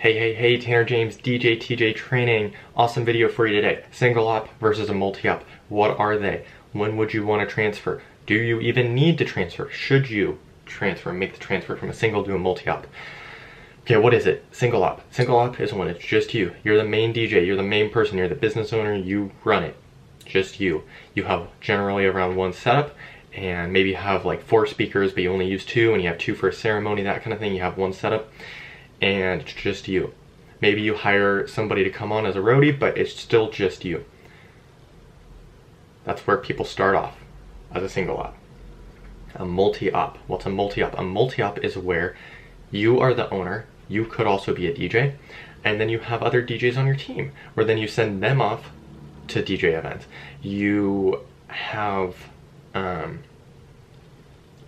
Hey, Tanner James, DJ TJ Training. Awesome video for you today. Single op versus a multi-op. What are they? When would you want to transfer? Do you even need to transfer? Should you transfer, make the transfer from a single to a multi-op? Okay, what is it? Single op. Single op is when it's just you. You're the main DJ, you're the main person, you're the business owner, you run it. Just you. You have generally around one setup, and maybe you have like 4 speakers, but you only use 2, and you have 2 for a ceremony, that kind of thing. You have one setup, and it's just you. Maybe you hire somebody to come on as a roadie, but it's still just you. That's where people start off, as a single op. A multi-op. What's a multi-op? A multi-op is where you are the owner, you could also be a DJ, and then you have other DJs on your team, where then you send them off to DJ events. You have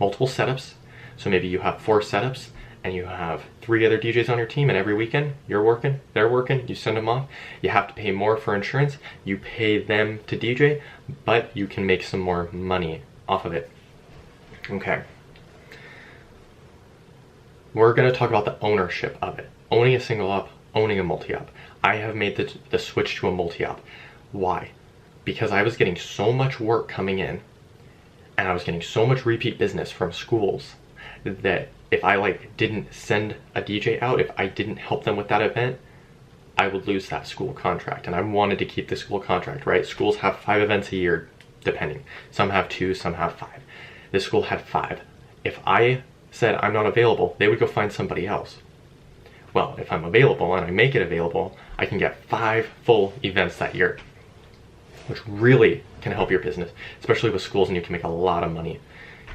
multiple setups, so maybe you have 4 setups, and you have 3 other DJs on your team, and every weekend you're working, they're working, you send them off. You have to pay more for insurance, you pay them to DJ, but you can make some more money off of it. Okay. We're going to talk about the ownership of it. Owning a single op, owning a multi-op. I have made the switch to a multi-op. Why? Because I was getting so much work coming in, and I was getting so much repeat business from schools, that if I didn't send a DJ out, if I didn't help them with that event, I would lose that school contract. And I wanted to keep the school contract, right? Schools have 5 events a year, depending. Some have 2, some have 5. This school had 5. If I said I'm not available, they would go find somebody else. Well, if I'm available and I make it available, I can get 5 full events that year, which really can help your business, especially with schools, and you can make a lot of money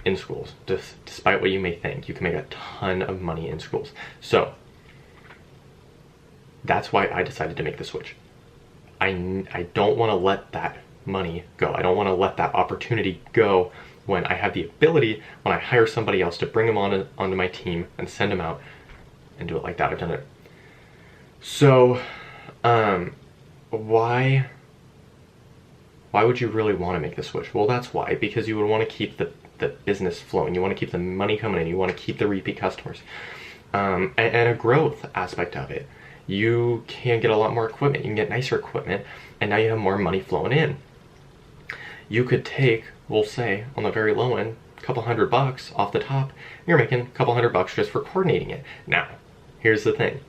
in schools. Despite what you may think, you can make a ton of money in schools. So that's why I decided to make the switch. I don't want to let that money go. I don't want to let that opportunity go when I have the ability, when I hire somebody else to bring them onto my team and send them out and do it like that. I've done it. So why would you really want to make the switch? Well, that's why, because you would want to keep the business flowing. You want to keep the money coming in. You want to keep the repeat customers. And a growth aspect of it. You can get a lot more equipment. You can get nicer equipment, and now you have more money flowing in. You could take, we'll say, on the very low end, a couple $100 off the top. You're making a couple $100 just for coordinating it. Now, here's the thing.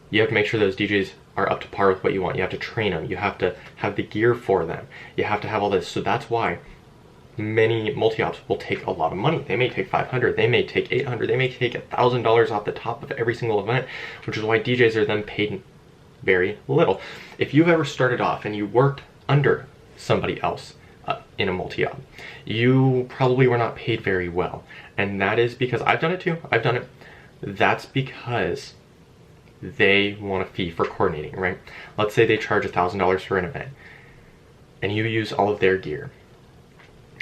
You have to make sure those DJs are up to par with what you want. You have to train them. You have to have the gear for them. You have to have all this. So that's why many multi-ops will take a lot of money. They may take $500, they may take $800, they may take $1,000 off the top of every single event, which is why DJs are then paid very little. If you've ever started off and you worked under somebody else in a multi-op, you probably were not paid very well. And that is because, I've done it too, I've done it. That's because they want a fee for coordinating, right? Let's say they charge $1,000 for an event, and you use all of their gear.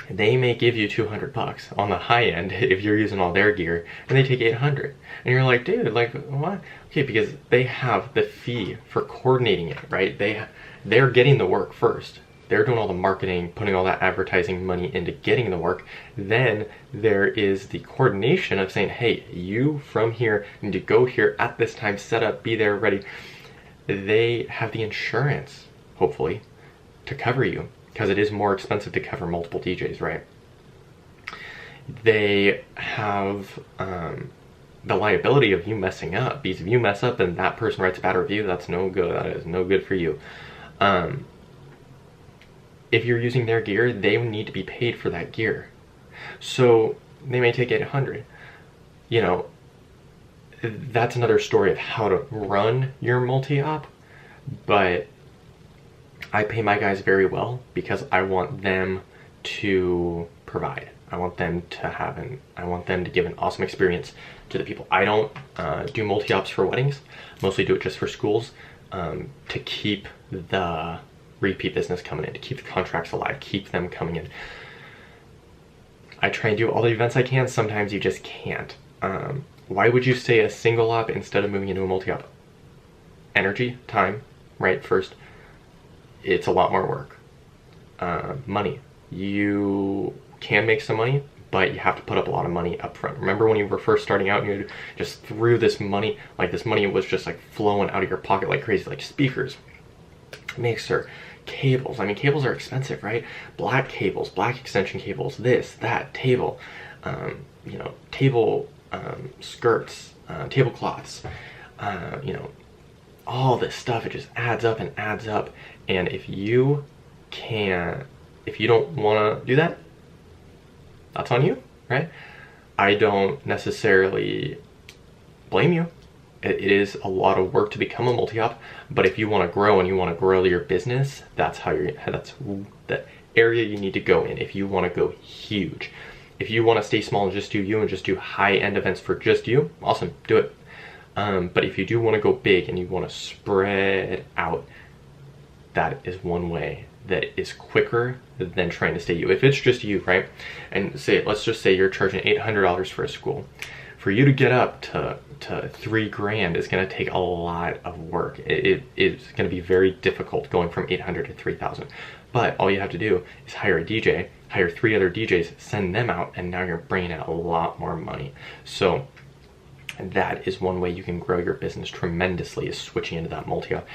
They may give you $200 on the high end if you're using all their gear, and they take $800. And you're like, dude, like, what? Okay, because they have the fee for coordinating it, right? They're getting the work first. They're doing all the marketing, putting all that advertising money into getting the work. Then there is the coordination of saying, hey, you from here need to go here at this time, set up, be there, ready. They have the insurance, hopefully, to cover you, because it is more expensive to cover multiple DJs, right? They have the liability of you messing up, because if you mess up and that person writes a bad review, that's no good. That is no good for you. If you're using their gear, they need to be paid for that gear. So they may take $800. You know, that's another story of how to run your multi-op, but I pay my guys very well because I want them to provide. I want them to give an awesome experience to the people. I don't do multi-ops for weddings. Mostly do it just for schools, to keep the repeat business coming in, to keep the contracts alive, keep them coming in. I try and do all the events I can. Sometimes you just can't. Why would you stay a single op instead of moving into a multi-op? Energy, time, right? First, it's a lot more work. Money. You can make some money, but you have to put up a lot of money up front. Remember when you were first starting out and you just threw this money, like this money was just like flowing out of your pocket like crazy, like speakers, mixer, cables. I mean, cables are expensive, right? Black cables, black extension cables, this, that, table, you know, table skirts, tablecloths, you know, all this stuff. It just adds up and adds up. And if you don't want to do that, that's on you, right? I don't necessarily blame you. It is a lot of work to become a multi-op, but if you want to grow and you want to grow your business, that's the area you need to go in. If you want to go huge, if you want to stay small and just do you and just do high-end events for just you, awesome, do it. But if you do want to go big and you want to spread out, that is one way that is quicker than trying to stay you. If it's just you, right? And let's just say you're charging $800 for a school. For you to get up to $3,000 is going to take a lot of work. It is going to be very difficult going from 800 to 3,000. But all you have to do is hire a DJ, hire 3 other DJs, send them out, and now you're bringing in a lot more money. So that is one way you can grow your business tremendously, is switching into that multi-op.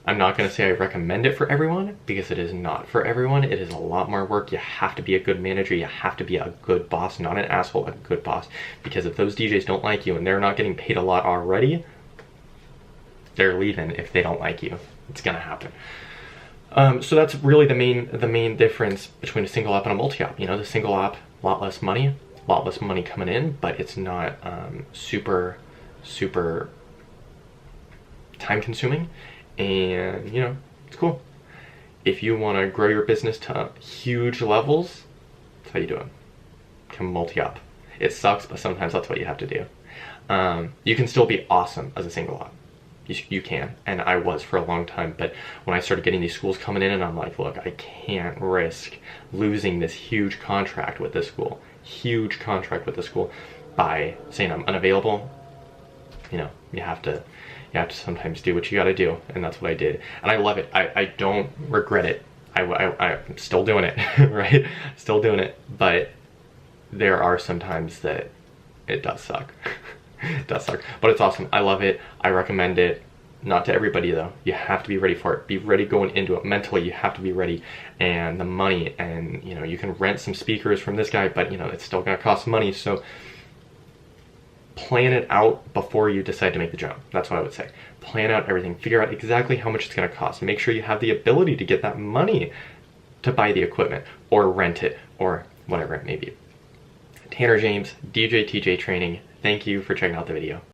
I'm not going to say I recommend it for everyone, because it is not for everyone. It is a lot more work. You have to be a good manager. You have to be a good boss, not an asshole, a good boss. Because if those DJs don't like you and they're not getting paid a lot already, they're leaving if they don't like you. It's going to happen. So that's really the main difference between a single op and a multi-op. You know, the single op, a lot less money coming in, but it's not super time consuming. And, you know, it's cool. If you want to grow your business to huge levels, that's how you do it. Become multi-op. It sucks, but sometimes that's what you have to do. You can still be awesome as a single op. You can, and I was for a long time, but when I started getting these schools coming in and I'm like, look, I can't risk losing this huge contract with this school, by saying I'm unavailable. You know, you have to sometimes do what you got to do, and that's what I did, and I love it. I don't regret it. I'm still doing it, right? Still doing it, but there are some times that it does suck. It does suck, but it's awesome. I love it. I recommend it. Not to everybody though. You have to be ready for it. Be ready going into it. Mentally, you have to be ready. And the money, and you know, you can rent some speakers from this guy, but you know, it's still gonna cost money. So plan it out before you decide to make the jump. That's what I would say. Plan out everything. Figure out exactly how much it's gonna cost. Make sure you have the ability to get that money to buy the equipment or rent it or whatever it may be. Tanner James, DJ TJ Training. Thank you for checking out the video.